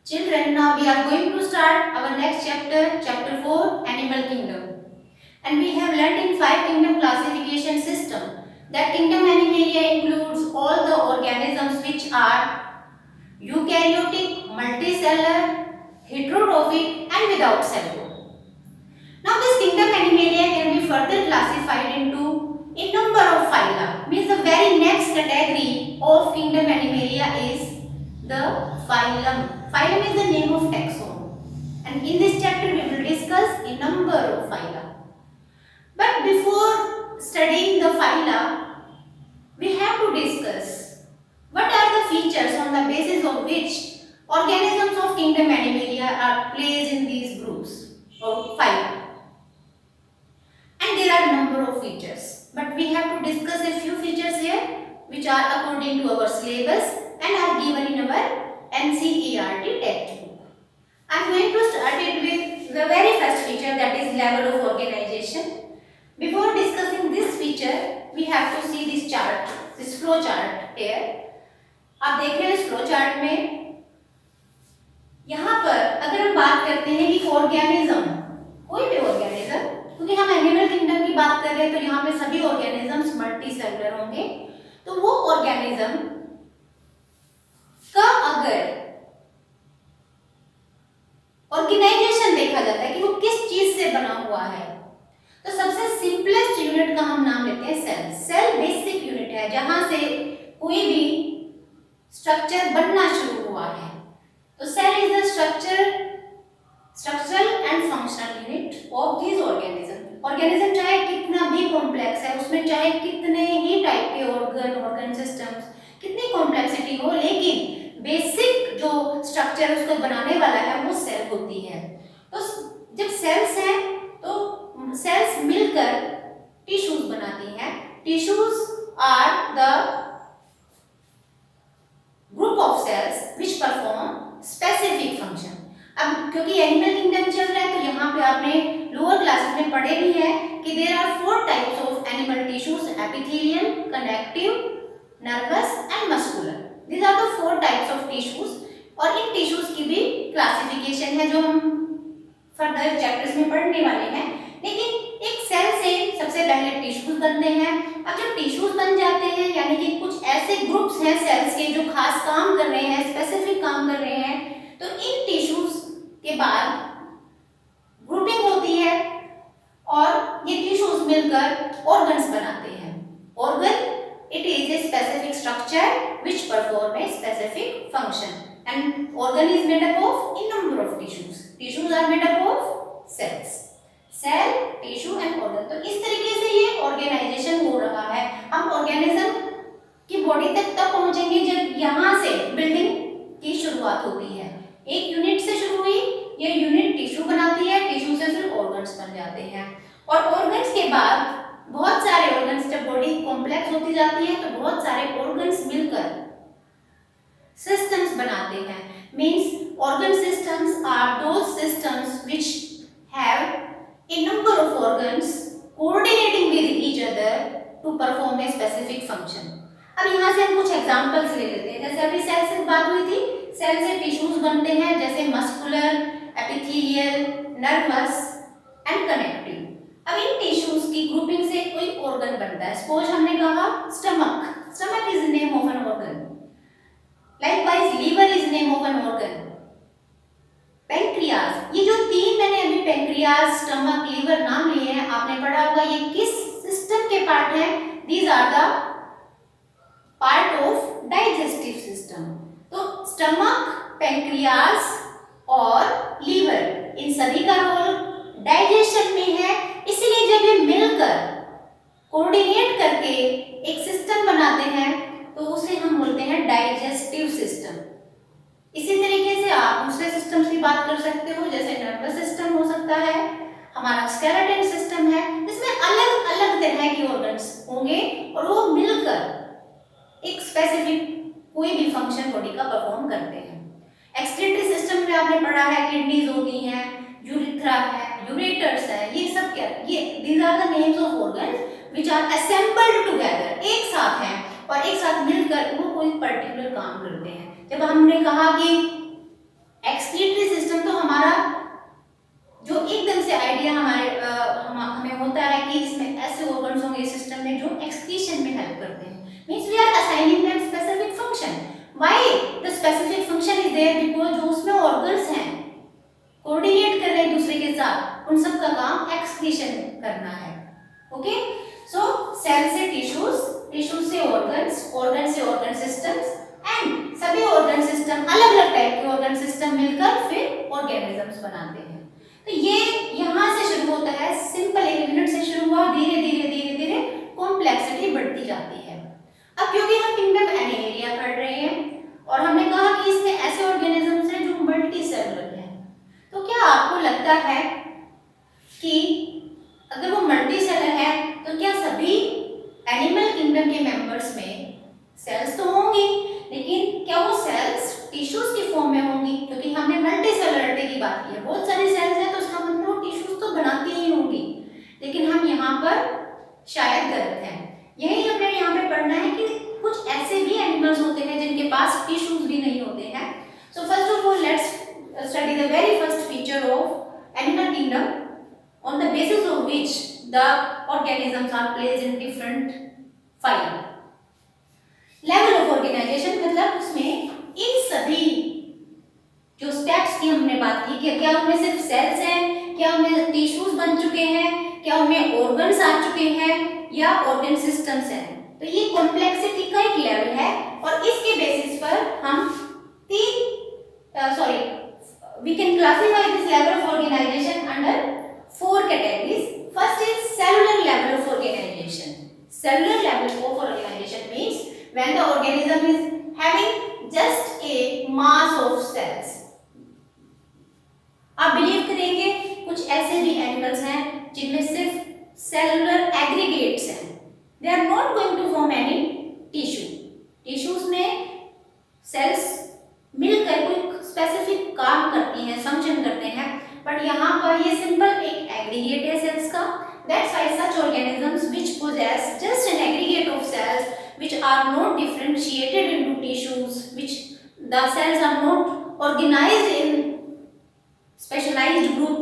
Children, now we are going to start our next chapter, chapter 4, Animal Kingdom. And we have learnt in 5 kingdom classification system that kingdom Animalia includes all the organisms which are eukaryotic, multicellular, heterotrophic and without cell wall. Now this kingdom Animalia can be further classified into a number of phyla. Means the very next category of kingdom Animalia is the phylum. Phylum is the name of taxon, and in this chapter we will discuss a number of phyla. But before studying the phyla, we have to discuss what are the features on the basis of which organisms of kingdom Animalia are placed in these groups or phyla. And there are a number of features, but we have to discuss a few features here which are according to our syllabus and are given in our NCERT textbook. I am going to start it with the very first feature, that is level of organization. Before discussing this feature, we have to see this chart, this flow chart here. आप देख रहे हैं इस flow chart में, यहाँ पर अगर हम बात करते हैं कि ऑर्गेनिज्म, कोई भी ऑर्गेनिज्म, क्योंकि हम एनिमल किंगडम की बात कर रहे हैं तो यहाँ पे सभी ऑर्गेनिजम्स मल्टी सेलुलर होंगे, तो वो ऑर्गेनिज्म का अगर ऑर्गेनाइजेशन देखा जाता है कि वो किस चीज से बना हुआ है, तो सबसे सिंपलेस्ट यूनिट का हम नाम लेते हैं सेल। सेल बेसिक यूनिट है जहां से कोई भी स्ट्रक्चर बनना शुरू हुआ है, तो cell is the structural and functional unit of this organism. Organism चाहे कितना भी कॉम्प्लेक्स है, उसमें चाहे कितने ही टाइप के ऑर्गन सिस्टम्स, कितनी कॉम्प्लेक्सिटी हो, लेकिन बेसिक जो स्ट्रक्चर उसको बनाने वाला है वो सेल होती है। तो जब सेल्स हैं तो सेल्स मिलकर टिश्यूज बनाती हैं। Tissues are the group of cells which perform specific function. अब क्योंकि एनिमल किंगडम चल रहा है तो यहाँ पे आपने लोअर क्लासेस में पढ़े भी है कि there are 4 types of animal tissues, epithelial, connective, nervous and muscular. These are the 4 types of tissues, और इन टिश्यूज की भी क्लासिफिकेशन है जो हम फर्दर चैप्टर्स में पढ़ने वाले हैं। लेकिन एक सेल से सबसे पहले टिश्यूज बनते हैं। अब जब टिश्यूज बन जाते हैं यानी कि कुछ ऐसे ग्रुप्स हैं सेल्स के जो खास काम कर रहे हैं, स्पेसिफिक काम कर रहे हैं, तो इन टिश्यूज के बाद ग्रुपिंग होती है और ये टिश्यूज मिलकर ऑर्गन्स बनाते हैं। Organ, it is a specific structure which perform a specific function, and organ is made up of a number of tissues. Tissues are made up of cells. Cell, tissue and organ. तो इस तरीके से ये organisation हो रहा है। हम organism की बॉडी तक तब पहुंचेंगे जब यहाँ से बिल्डिंग की शुरुआत होती है। एक यूनिट से शुरू हुई, ये यूनिट टिश्यू बनाती है, टिश्यू से फिर ऑर्गन्स बन जाते हैं, और ऑर्गन्स के बाद बहुत सारे ऑर्गन्स, जब बॉडी कॉम्प्लेक्स होती जाती है तो बहुत सारे ऑर्गन्स मिलकर सिस्टम्स बनाते हैं। Means organ systems are those systems which have a number of organs coordinating with each other to perform a specific function. अब यहाँ से हम कुछ एग्जांपल्स ले लेते हैं। जैसे अभी सेल से बात हुई थी, सेल से टिश्यूज बनते हैं जैसे muscular, epithelial, nervous and connective. अब इन टिश्यूज की ग्रुपिंग से कोई ऑर्गन बनता है। सपोज हमने कहा stomach, stomach is name of an organ. Likewise liver is name of an organ. Pancreas, ये जो 3 मैंने अभी पेंक्रियाज, स्टमक, लिवर नाम लिए हैं, आपने पढ़ा होगा ये किस सिस्टम के पार्ट हैं? These are the part of digestive system. तो स्टमक, पेंक्रियाज और लीवर, इन सभी का रोल डाइजेशन में है। इसलिए जब ये मिलकर कोऑर्डिनेट करके एक सिस्टम बनाते हैं तो उसे हम बोलते हैं डाइजेस्टिव सिस्टम। इसी तरीके से आप दूसरे सिस्टम्स की बात कर सकते हो, जैसे नर्वस सिस्टम हो सकता है, हमारा स्केलेटन सिस्टम है, इसमें अलग अलग तरह के ऑर्गन्स होंगे और वो मिलकर एक स्पेसिफिक कोई भी फंक्शन बॉडी का परफॉर्म करते हैं। एक्सक्रीटरी सिस्टम में आपने पढ़ा है किडनीज होती हैं, यूरिथ्रा है, यूरेटर्स है, ये सब क्या, ये these are the names of organs which are assembled together, एक साथ हैं और एक साथ मिलकर वो कोई पर्टिकुलर काम करते हैं। जब हमने कहा कि हैं जो एक्सक्रीशन में हेल्प करते हैं। Means we are assigning them specific function. Why the specific function is there? Because जो उसमें ऑर्गन्स हैं कोऑर्डिनेट कर रहे हैं दूसरे के साथ, उन सब का काम एक्सक्रीशन करना है। ओके, सो सेल से टिश्यूज, टिश्यूज से ऑर्गन्स, ऑर्गन से ऑर्गन सिस्टम्स एंड सभी ऑर्गन सिस्टम अलग अलग टाइप के ऑर्गन सिस्टम मिलकर फिर ऑर्गेनिजम्स बनाते हैं। तो ये यहाँ से शुरू होता है, सिंपल एक यूनिट से शुरू हुआ, धीरे धीरे धीरे धीरे कॉम्प्लेक्सिटी बढ़ती जाती है। अब क्योंकि हम किंगडम एनिमेलिया पढ़ रहे हैं और हमने कहा कि इसमें ऐसे ऑर्गेनिजम्स हैं जो मल्टी सेलुलर हैं, तो क्या आपको लगता है कि अगर वो मल्टी सेलुलर है तो क्या सभी एनिमल किंगडम के मेंबर्स में सेल्स तो होंगी, लेकिन क्या वो सेल्स टिश्यूज की फॉर्म में होंगी? क्योंकि हमने मल्टी सेलुलरिटी की बात की है, बहुत सारी सेल्स हैं तो उसका मतलब वो टिश्यूज तो बनाती ही होंगी, लेकिन हम यहाँ पर शायद गलत हैं। यही हमें यहाँ पे पढ़ना है कि कुछ ऐसे भी एनिमल्स होते हैं जिनके पास टिश्यूज भी नहीं होते हैं। So first of all let's study the very first feature of animal kingdom on the basis of which the organisms are placed in different phyla. Level of organization मतलब उसमें इन सभी जो स्टेप्स की हमने बात की कि क्या उनमें सिर्फ सेल्स हैं, क्या उनमें टिश्यूज बन चुके हैं, क्या उनमें ऑर्गन्स आ चुके हैं या ऑर्गन सिस्टम्स हैं, तो ये कॉम्प्लेक्सिटी का एक लेवल है और इसके बेसिस पर हम we can classify this level of organization under 4 categories. First is cellular level of organization. Cellular level of organization means when the organism is having just a mass of cells. आप believe करेंगे कुछ ऐसे भी animals हैं जिनमें सिर्फ cellular aggregates हैं, they are not going to form any tissue. Tissues में सेल्स मिलकर कोई स्पेसिफिक काम करती हैं, फंक्शन करते हैं, बट यहाँ पर ये सिंपल एक एग्रीगेट है सेल्स का। That's why such organisms which possess just an aggregate of cells which are not differentiated into tissues, which the cells are not organized in specialized group,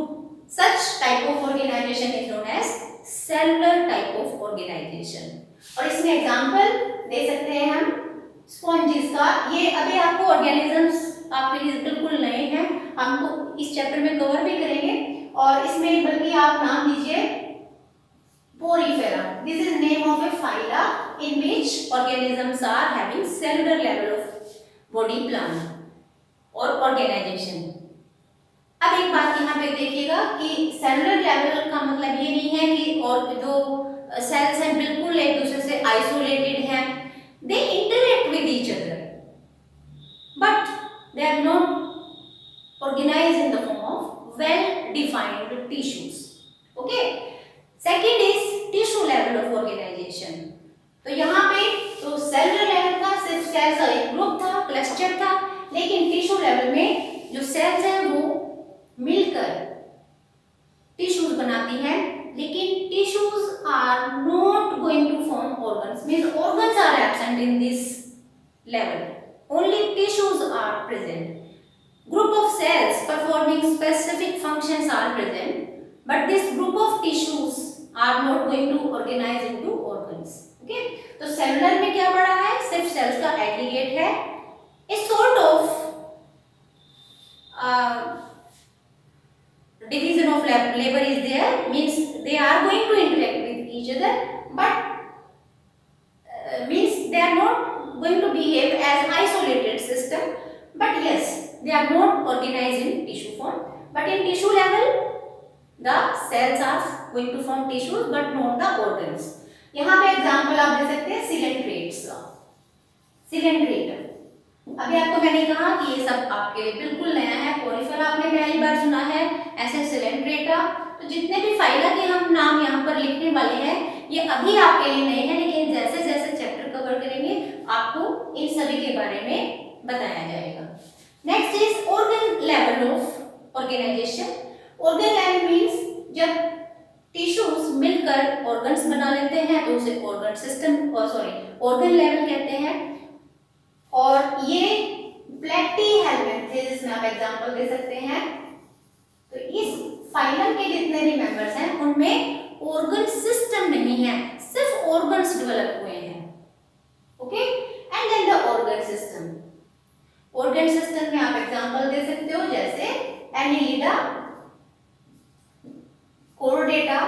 such type of organization is known as cellular type of organization. और इसमें example दे सकते हैं हम spongin का। ये अभी आपको organisms आपके लिए बिल्कुल नए हैं, हमको इस चैप्टर में कवर भी करेंगे और इसमें बल्कि आप नाम दीजिए Porifera. This is name of a phyla in which organisms are having cellular level of body plan और ऑर्गेनाइजेशन। अब एक बात यहाँ पे देखिएगा कि सेलुलर लेवल का मतलब ये नहीं है कि और जो सेल्स हैं बिल्कुल एक दूसरे से आइसोलेटेड हैं, they interact with each other but they are not organized in the form of well defined tissues. Okay, second is tissue level of organization. तो यहाँ पे तो सेलुलर लेवल का सिर्फ सेल्स का एक ग्रुप था, क्लस्टर था, लेकिन टिश्यू लेवल में जो सेल्स हैं वो मिलकर टिश्यूज बनाती हैं, लेकिन tissues are not going to form organs, means organs are absent in this level, only tissues are present. Group of cells performing specific functions are present, but this group of tissues are not going to organize into organs. Okay, तो cellular में क्या पढ़ा है? सिर्फ sales का aggregate है, a sort of division of labor is there, means they are going to interact with each other, but means they are not going to behave as isolated system, but yes they are not organized in tissue form, but in tissue level the cells are going to form tissues but not the organs. यहाँ पे example आप दे सकते हैं coelenterates का। Coelenterate अभी आपको मैंने कहा कि ये सब आपके लिए बिल्कुल नया है, पोरीफेरा आपने पहली बार सुना है, ऐसे सिलेंट्रेटा। तो जितने भी फाइला के हम नाम यहाँ पर लिखने वाले हैं ये अभी आपके लिए नए हैं, लेकिन जैसे जैसे चैप्टर कवर करेंगे आपको इन सभी के बारे में बताया जाएगा। Next is organ level of organization. Organ level means जब टिश्यूज मिलकर ऑर्गन्स बना लेते हैं तो उसे ऑर्गन सिस्टम ऑर्गन लेवल कहते हैं। और ये प्लेटीहेल्मिन्थेस में आप एग्जांपल दे सकते हैं। तो इस फाइलम के जितने भी मेंबर्स हैं उनमें ऑर्गन सिस्टम नहीं है, सिर्फ ऑर्गन्स डेवलप हुए हैं। Okay, and then the organ system. Organ system में आप एग्जांपल दे सकते हो जैसे Annelida, Chordata.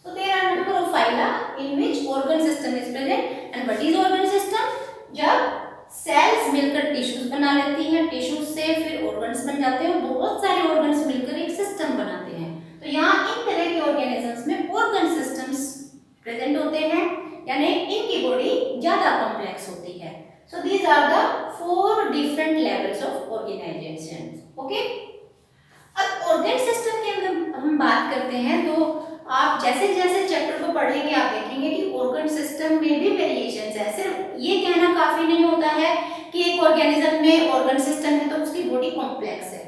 So there are number of phyla in which organ system is present. And what is organ system? जब सेल्स मिलकर टिश्यूज बना लेती हैं, टिश्यूज से फिर ऑर्गन्स बन जाते हैं, बहुत सारे ऑर्गन्स मिलकर एक सिस्टम बनाते हैं। तो यहाँ इन तरह के ऑर्गेनिजम्स में ऑर्गन सिस्टम्स प्रेजेंट होते हैं, यानी इनकी बॉडी ज्यादा कॉम्प्लेक्स होती है। So these are the 4 different levels of organization. Okay, अब ऑर्गन सिस्टम के अंदर हम बात करते हैं तो आप जैसे जैसे चैप्टर को पढ़ेंगे आप देखेंगे कि ऑर्गन सिस्टम में भी वेरिएशंस है। सिर्फ ये कहना काफी नहीं होता है कि एक ऑर्गेनिज्म में ऑर्गन सिस्टम है तो उसकी बॉडी कॉम्प्लेक्स है,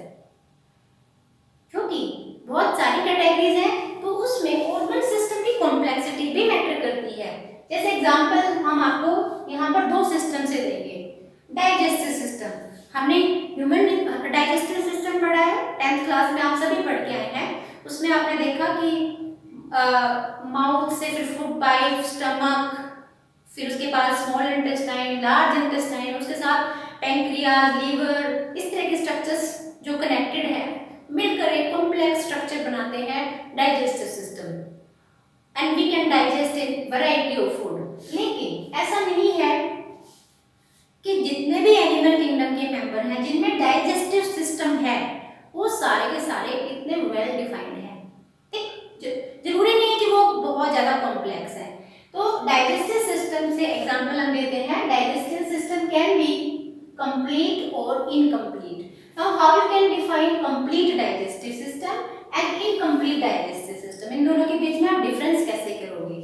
क्योंकि बहुत सारी कैटेगरीज हैं तो उसमें ऑर्गन सिस्टम की कॉम्प्लेक्सिटी भी मैटर करती है। जैसे एग्जांपल हम आपको यहाँ पर 2 सिस्टम से देंगे। डाइजेस्टिव सिस्टम, हमने ह्यूमन डाइजेस्टिव सिस्टम पढ़ा है 10th क्लास में, आप सभी पढ़ के आए हैं। उसमें आपने देखा कि माउथ से फिर फूड पाइप, स्टमक, फिर उसके बाद स्मॉल इंटेस्टाइन, लार्ज इंटेस्टाइन, उसके साथ पैंक्रियाज, लीवर, इस तरह के स्ट्रक्चर्स जो कनेक्टेड हैं मिलकर एक कॉम्प्लेक्स स्ट्रक्चर बनाते हैं digestive system. And we can digest in variety of food. लेकिन ऐसा नहीं है कि जितने भी एनिमल किंगडम के मेंबर हैं जिनमें डाइजेस्टिव सिस्टम है वो सारे के सारे इतने वेल डिफाइंड हैं। जरूरी नहीं है कि वो बहुत ज्यादा कॉम्प्लेक्स है। तो डाइजेस्टिव सिस्टम से एग्जांपल हम देते हैं। Digestive system can be complete और incomplete. Now how you can define complete digestive system and incomplete digestive system, इन दोनों के बीच में आप डिफरेंस कैसे करोगे?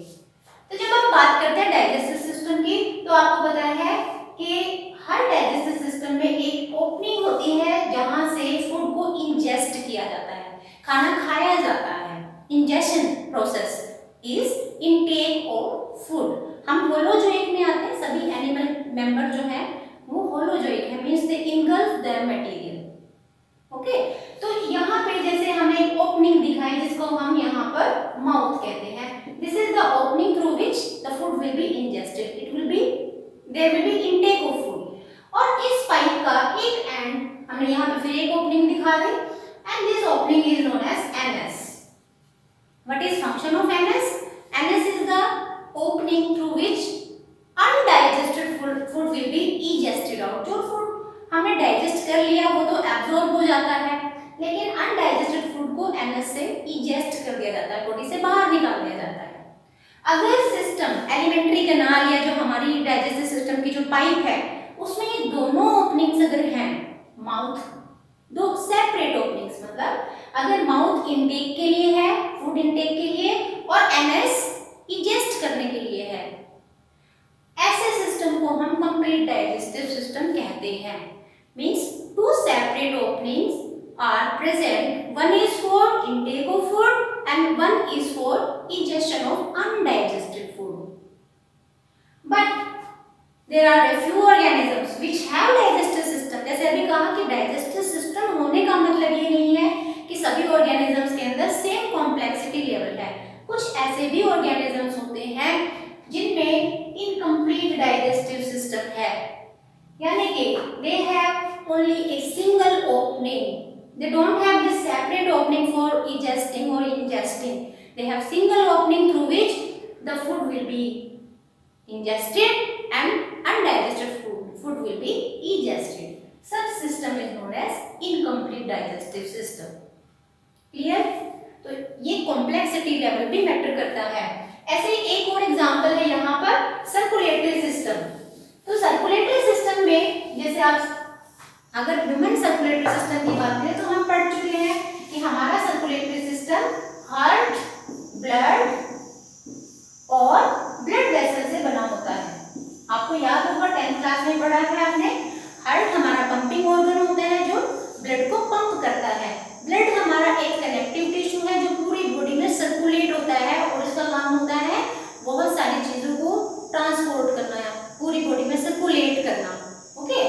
तो जब हम बात करते हैं डाइजेस्टिव सिस्टम की तो आपको पता है कि हर डाइजेस्टिव सिस्टम में एक ओपनिंग होती है जहां से फूड को इंजेस्ट किया जाता है, खाना खाया जाता है। Ingestion process is intake of food. हम होलोजोइक में आते हैं, सभी एनिमल मेंबर जो है वो होलोजोइक है, means they engulf the material. Okay, तो यहाँ पे जैसे हमें एक ओपनिंग दिखाई जिसको हम यहाँ पर माउथ कहते हैं। This is the opening through which the food will be ingested, it will be, there will be intake of food. और इस पाइप का एक एंड हमने यहाँ पे फिर एक ओपनिंग दिखा दी and this opening is known as anus. What is function of anus? Anus is the opening through which undigested food will be egested out. जो फूड हमने डाइजेस्ट कर लिया वो तो एब्जॉर्ब हो जाता है, लेकिन अनडाइजेस्टेड फूड को एनस से इजेस्ट कर दिया जाता है, बॉडी से बाहर निकाल दिया जाता है। अगर सिस्टम एलिमेंट्री कैनाल या जो हमारी डाइजेस्टिव सिस्टम की जो पाइप है उसमें ये दोनों ओपनिंग्स अगर हैं, माउथ, 2 सेपरेट ओपनिंग्स, मतलब अगर माउथ इनटेक के लिए है, फूड इनटेक के लिए, और एनएस इजेस्ट करने के लिए है, ऐसे सिस्टम को हम कंप्लीट डाइजेस्टिव सिस्टम कहते हैं। Means 2 separate openings are present, one is for intake of food and one is for ingestion of undigested food. But there are a few organisms which have digestive system। जैसे अभी कहा कि digestive system होने का मतलब ये नहीं है कि सभी ऑर्गेनिजम्स के अंदर सेम कॉम्प्लेक्सिटी लेवल है। कुछ ऐसे भी ऑर्गेनिजम्स होते हैं जिनमें इनकम्प्लीट डाइजेस्टिव सिस्टम है, यानी कि they have only a single opening, they don't have this separate opening for egesting or ingesting, they have single opening through which the food will be ingested and undigested food will be egested. Such system is known as incomplete digestive system. Clear? तो ये complexity level भी matter करता है। ऐसे ही एक और example है यहाँ पर सर्कुलेटरी सिस्टम। तो सर्कुलेटरी सिस्टम में जैसे आप अगर ह्यूमन सर्कुलेटरी सिस्टम की बात करें तो हम पढ़ चुके हैं कि हमारा सर्कुलेटरी सिस्टम हार्ट, ब्लड और ब्लड वेसल से बना होता है। आपको याद होगा 10th क्लास में पढ़ा है आपने, हार्ट हमारा पंपिंग ऑर्गन होता है जो ब्लड को पंप करता है। ब्लड हमारा एक कनेक्टिव टिश्यू है जो पूरी बॉडी में सर्कुलेट होता है और इसका काम होता है बहुत सारी चीजों को ट्रांसपोर्ट करना, पूरी बॉडी में सर्कुलेट करना। ओके,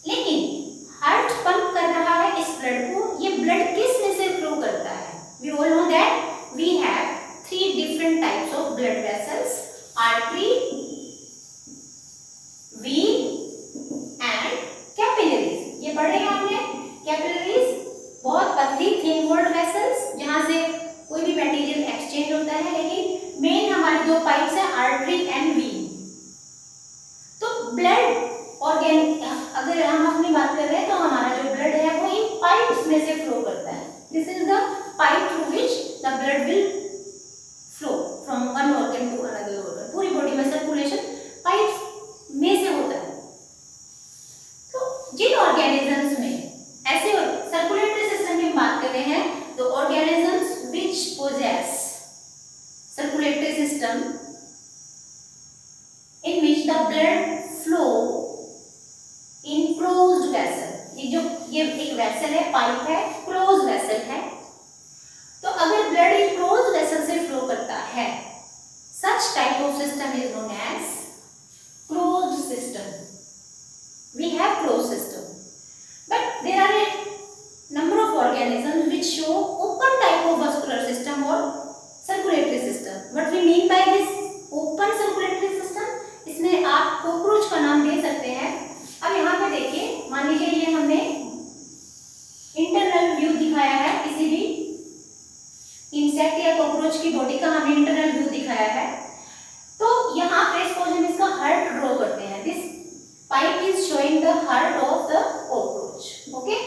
लेकिन हार्ट पंप कर रहा है इस ब्लड को, ये ब्लड किस में से फ्लो करता है? We all know that we have 3 different types of blood vessels पढ़े हैं आपने? कैपिलरीज बहुत पतली थिन वॉल्ड वेसल्स जहां से कोई भी मटेरियल एक्सचेंज होता है, लेकिन मेन हमारी दो पाइप्स है आर्टरी एंड वीन। तो ब्लड ऑर्गेन अगर हम अपनी बात कर रहे हैं तो हमारा जो ब्लड है वो इन पाइप्स में से फ्लो करता है। This is the pipe through which the blood will flow from one organ to another organ. पूरी बॉडी में सर्कुलेशन पाइप्स में से होता है। तो जिन ऑर्गेनिजम्स में ऐसे सर्कुलेटरी सिस्टम की बात कर रहे हैं, तो organisms which possess circulatory system in which the blood flow in closed vessel। ये एक वेसल है, पाइप है, क्लोज वेसल है। तो अगर ब्लड एक क्लोज वेसल से फ्लो करता है, such type of system is known as closed system। We have closed system, but there are a number of organisms which show open type of vascular system or circulatory system। What we mean by this open circulatory system? इसमें आप cockroach का नाम दे सकते हैं। अब यहाँ पे देखिए, मान लीजिए ये हमने इंटरनल व्यू दिखाया है, किसी भी इंसेक्ट या कॉकरोच की बॉडी का हमने इंटरनल व्यू दिखाया है। तो यहाँ पे सपोज हम इसका हार्ट ड्रॉ करते हैं। This pipe is showing the heart of the cockroach. Okay,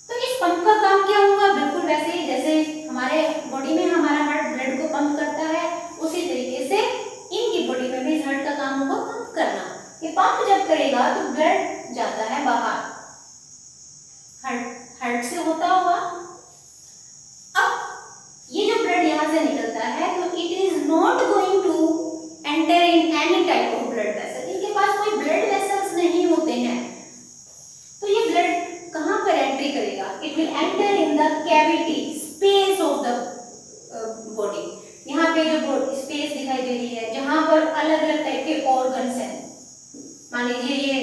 तो इस पंप का काम क्या होगा? बिल्कुल वैसे ही जैसे हमारे बॉडी में हमारा हार्ट ब्लड को पंप करता है, उसी तरीके से इनकी बॉडी में भी हार्ट का काम होगा पंप करना। ये पंप जब करेगा तो ब्लड जाता है बाहर, हार्ट से होता हुआ। अब ये जो ब्लड यहाँ से निकलता है तो it is not going to enter in any type of blood vessel. इनके पास कोई ब्लड वेसल्स नहीं होते हैं, तो ये ब्लड कहाँ पर एंट्री करेगा? It will enter in the cavity space of the body. यहाँ पे जो स्पेस दिखाई दे रही है जहां पर अलग अलग टाइप के ऑर्गन्स हैं, मान लीजिए ये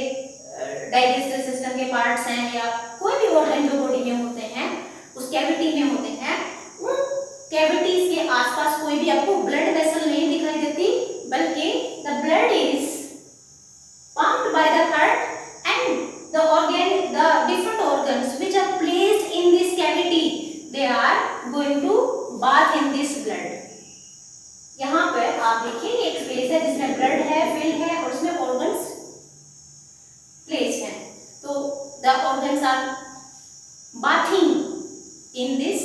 डाइजेस्टिव सिस्टम के पार्ट्स हैं या कोई भी ऑर्गन जो बॉडी में होते हैं उस कैविटी में होते हैं, उन कैविटीज के आसपास कोई भी आपको ब्लड वेसल नहीं दिखाई देती, बल्कि the blood is pumped by the heart and the different organs which are placed in this cavity, they are going to bath in this blood। यहाँ पर आप देखिए एक स्पेस है जिसमें ब्लड है, फिल्ड है और उसमें ऑर्गन्स प्लेस हैं। तो the organs are bathing in this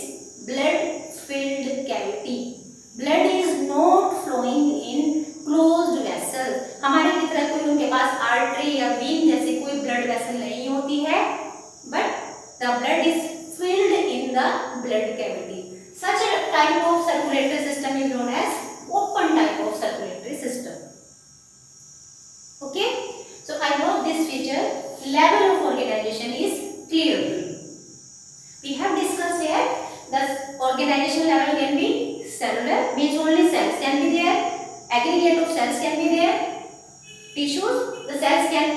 blood filled cavity. Blood is not flowing in closed vessel. हमारे की तरह कोई उनके पास आर्टरी या वीन जैसी कोई ब्लड वेसल नहीं होती है, but the blood is filled in the blood cavity. Such a type of circulatory system is known as open type of circulatory system। Okay, so I hope this feature level of organization is clear to you। We have discussed here the organization level can be cellular, means only cells can be there, aggregate of cells can be there, tissues, the cells can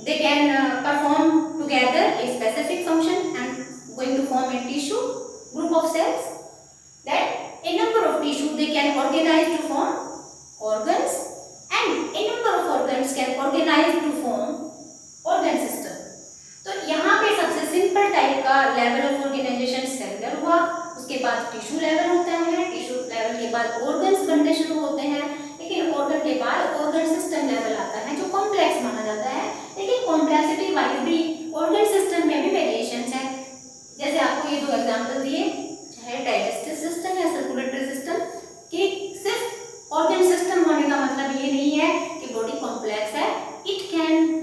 they can perform together a specific function and going to form a tissue group of cells, that a number of tissue they can organize to form organs and a number of organs can organize to form organ system। तो यहाँ पे सबसे simple type का level of organisation cellular हुआ, उसके बाद tissue level होता है, टिश्यू लेवल के बाद ऑर्गन्स बनने शुरू होते हैं, लेकिन ऑर्गन के बाद ऑर्गन सिस्टम लेवल आता है जो कॉम्प्लेक्स माना जाता है, लेकिन कॉम्प्लेक्सिटी वाइज भी ऑर्गन सिस्टम में भी वेरिएशंस हैं। जैसे आपको ये दो एग्जांपल दिए, चाहे डाइजेस्टिव सिस्टम या सर्कुलेटरी सिस्टम, कि सिर्फ ऑर्गन सिस्टम होने का मतलब ये नहीं है कि बॉडी कॉम्प्लेक्स है, इट कैन